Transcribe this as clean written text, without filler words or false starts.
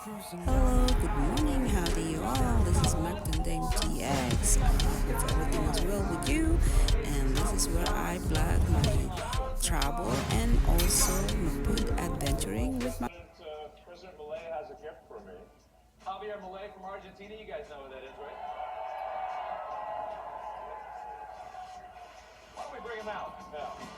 Hello, good morning, how do you all? This is Magdandeng TX. Hope everything is well with you. And this is where I vlog my travel and also my food adventuring with my. President Milei has a gift for me. Javier Milei from Argentina. You guys know who that is, right? Why don't we bring him out? Yeah.